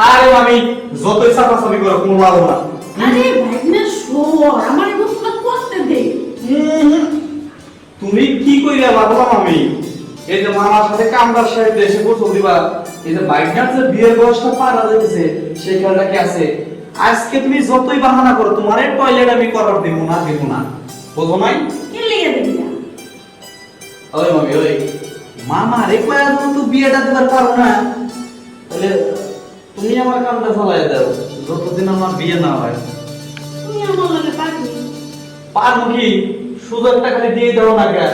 আরে মামি যতই চাপাচাপি করো কোনো লাভ না। আরে ভাইনা শোর আমার এগুলো করতে দে। তুমি কি কইরা লাগলাম আমি? এই যে মামার সাথে কামদার সাহেব দেশে গোসল দিবা, এই যে বাইকটার যে বিয়ের বয়সটা পার হয়ে গেছে সেই খেয়ালটা কি আছে? আজকে তুমি যতই বাহানা করো তোমার এই টয়লেট আমি করার দেব না, বুঝো নাই? কে লিয়ে দিবি না? ওই মামি ওই মামা রে কয়া তো বিয়েটা দিবার পারো না, তাহলে তুমি আমার কামটা চালাই দাও যতদিন আমার বিয়ে না হয়। তুমি আমার লগে পারবি? পারবো কি, শুধু একটা খালি দিয়ে দাও না কে।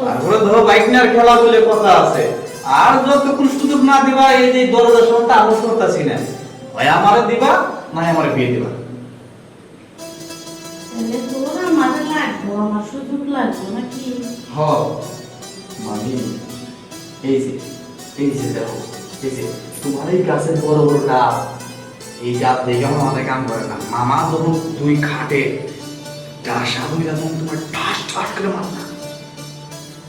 তারপরে ধরো বাইক নেওয়ার খেলা বলে কথা আছে, আর যতক্ষণ সুযোগ না দিবা এই যে দরজার সামনে আলো করতেছি না, হয় আমারে দিবা না আমারে বিয়ে দিবা। তাহলে তোর আমার লাগবো, আমার সুযোগ লাগবো নাকি? হ মামি এই যে দেখো, এই যে তোমার এই গাছের বড় বড় ডাব, এই ডাব দেখে আমার মাথায় কাম করে না। মামা যখন দুই খাটে ডাসা হইলা তখন তোমার ঠাস ঠাস করে মাথা,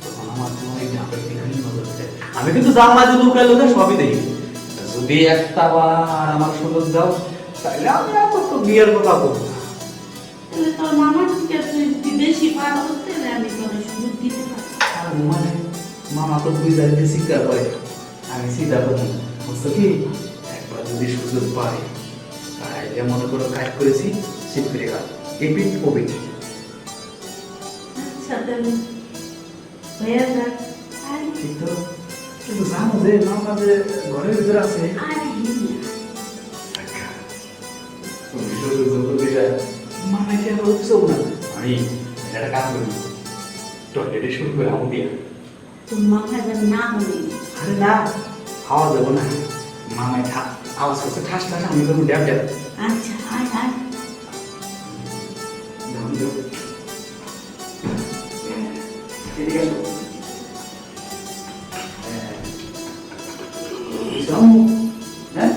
তখন আমার তোমার এই ডাবের দিকে নজর দেয়। আমি কিন্তু জানলা যদি উকাই লোকে সবই দেখি, যদি একটা বার আমার সুযোগ দাও তাহলে আমি আর তো বিয়ের কথা বলবো না। তাহলে তোর মামার থেকে তুই বেশি পার হতে আমি তোর সুযোগ দিতে পারি। আর মানে মামা তো দুই জায়গায় শিকার করে, আমি চিন্তা করবো বুঝছো কি, একবার যদি সুযোগ পাই তাহলে মনে করো কাজ করেছি শীত করে গেল এপিট ওপিট। আচ্ছা তাহলে হয়ে যাক। আরে ঠিক তো, কিন্তু জানো যে মামা যে ঘরের ভিতরে আছে, আরে তুমি সুযোগ যখন দিলে মামা কি আমার উৎসব না, আমি একটা কাজ করি টয়লেটে শুরু করে আমু দিয়া। তোর মাথায় যেন না হলে। আরে না খাওয়া যাবো না, মামায় আওয়াজ করছে ঠাস ঠাস, আমি করবো ড্যাব ড্যাব। আচ্ছা আয় আয়। এদিকে আসো। হ্যাঁ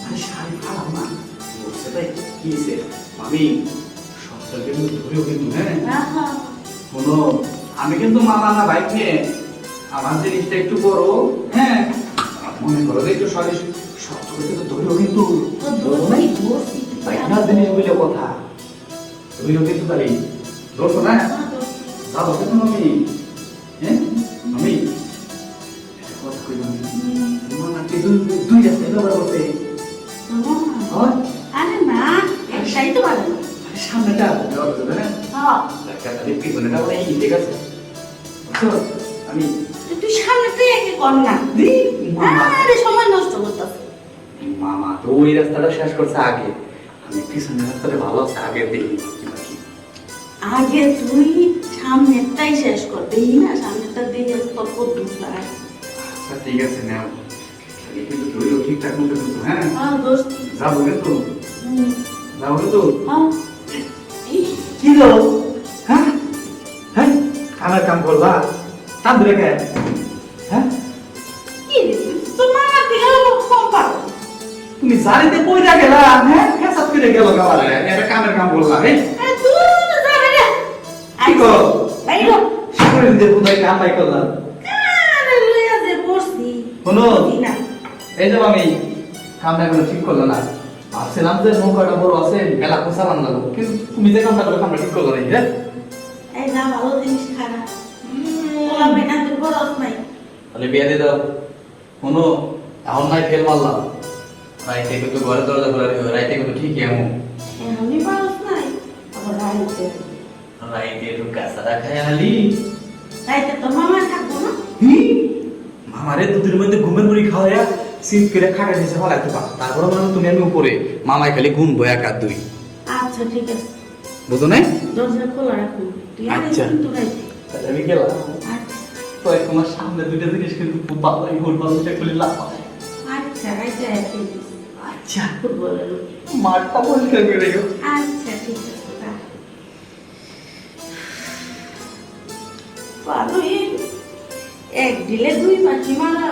আরে শাড়ি খারাপ না বলছে তাই কি হয়েছে মামি, সবটাকে কিন্তু ধরেও কিন্তু হ্যাঁ রাখা। শোনো, আমি কিন্তু মামা না বাইক নিয়ে আমার জিনিসটা একটু বড়, হ্যাঁ মনে করো যে একটু সরি সবটাকে কিন্তু ধরেও কিন্তু বাইক না জিনিস বলে কথা, ধরেও কিন্তু তাই দোষ না যাবো কিন্তু মামি। হ্যাঁ মামি একটা কথা কই মামি, মামা কি দুই রাস্তায় ব্যবহার করতে হয়? আরে না একটাই তো ভালো। আরে সামনেটা ব্যবহার করতে হ্যাঁ, হ্যাঁ তাহলে পিছনেটা ওই ঠিক আছে বুঝছো? আমি তুই সামনেতে একে কর না। আরে সময় নষ্ট করতেছে। মামা তো ওই রাস্তাটা শেষ করছে আগে, আমি পিছনের রাস্তাটা ভালো আছে আগে দেখি কি। আগে তুই সামনেরটাই শেষ কর, দেখি না সামনেরটা দেখে তোর কদ্দুর লাগাই। আচ্ছা ঠিক আছে নাও, তাহলে কিন্তু ধরিও ঠিকঠাক মতো কিন্তু হ্যাঁ হ্যাঁ দোস্ত। যাবো কিন্তু যাবো কিন্তু। হ্যাঁ কি গো হ্যাঁ হ্যাঁ আমার কাম করবা কাম ধরে কে হ্যাঁ? কি রে তোর মামা দিলে কম পারো। তুমি জারিতে কইরা গেলা হ্যাঁ, ফেসাদ করে গেল গাওয়ালে এটা কামের কাম বললা হ্যাঁ? আরে তুই তো যাবে না। কি গো বাইরো শরীর দিয়ে বুঝাই কাম বাই করলাম। আরে লইয়া যে পড়ছি। শোনো বুঝি না। এই যে আমি কামটা এখনো ঠিক করলো না, ভাবছিলাম যে নৌকাটা বড় আছে মেলা কোসা বান্ধাবো, কিন্তু তুমি যে কামটা করো কামটা ঠিক করলো না হ্যাঁ? এই যা ভালো জিনিস খারাপ ওলা বেটা তোর খরচ নাই। তাহলে বিয়ে দিয়ে দাও। শোনো এখন নাই ফেল মারলাম, রাইতে কিন্তু ঘরে দরজা খোলা রেখো, রাইতে কিন্তু ঠিকই এমন এমনি খরচ নাই আবার রাইতে। রাইতে একটু কাঁচাটা খাই আলি। রাইতে তোর মামা থাকবো না। মামারে দুধের মধ্যে ঘুমের মুড়ি খাওয়াইয়া সিট করে খাটা নিচে ফলাইতে পার, তারপরে মানে তুমি আমি উপরে মামাই খালি ঘুম বই এক আর দুই, আচ্ছা ঠিক আছে বুঝো নাই? দরজা খোলা রাখুন। তুই আরে আচ্ছা। কিন্তু রাইতে। তাহলে আমি গেলাম। আচ্ছা তো তোমার সামনে দুইটা জিনিস কিন্তু খুব ভালো লাগে, ফুটবল দুইটা খুলে লাভ হয়। আচ্ছা রাইতে রাইতে আচ্ছা ফুটবলের। মাঠটা পরিষ্কার করে রেখো। আচ্ছা ঠিক আছে তা ভালোই এক দিলে দুই পাখি মারা